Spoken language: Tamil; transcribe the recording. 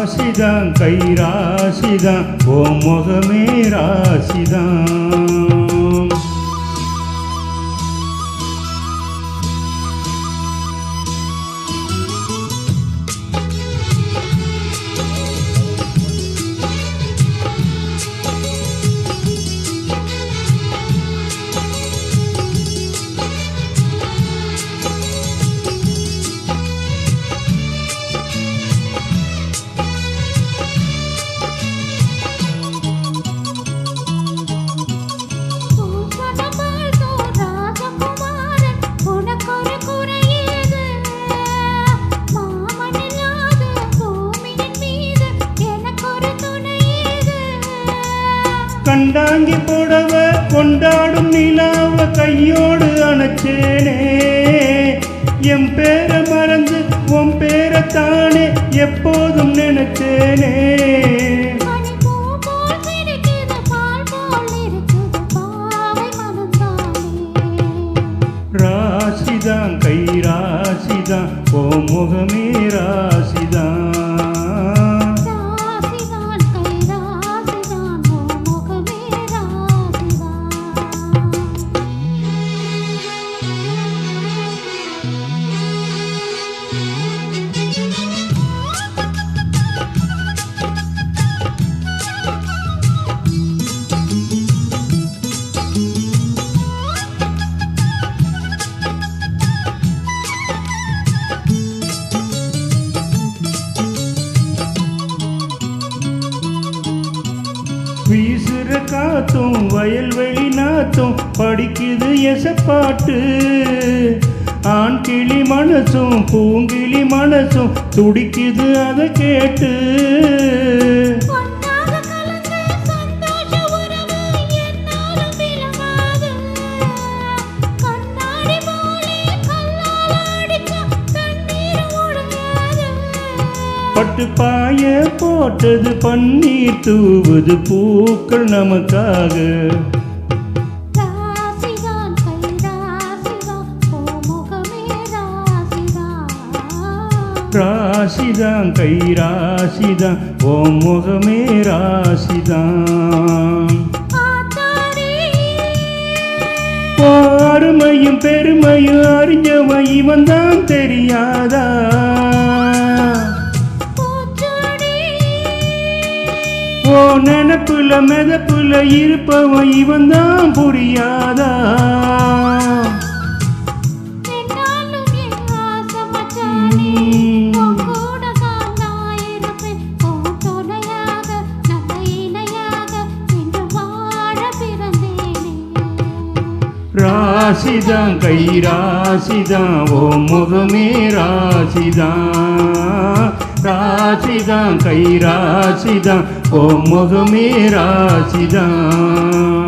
ராசிதான் கை ராசிதான் ஓ முகமே ராசிதான். கண்டாங்கி போடவ கொண்டாடும் நிலாவ கையோடு அணைச்சேனே, என் பேரை மறந்து உன் பேரைத்தானே எப்போதும் நினைச்சேனே. ராசிதான் கை ராசிதான் ஓ முகமே ராசிதான். வீசுற காத்தும் வயல்வெளி நாத்தும் படிக்குது எசப்பாட்டு, ஆண் கிளி மனசும் பூங்கிளி மனசும் துடிக்குது அதை கேட்டு. பட்டு பாய போட்டது பன்னீர் தூவுது பூக்கள் நமக்காக. ராசிதான் கை ராசிதான் ஓ முகமே ராசிதான். அருமையும் பெருமையும் அறிஞ்சவன் இவன் தான் தெரியாதா, ஓ நினப்புல மெதப்புல இருப்பவன் இவன் தான் புரியாதா. ராசிதான் கை ராசிதான் ஓ முகமே ராசிதான். ராசிதான் கை ராசிதான் ஓ முகமே ராசிதான்.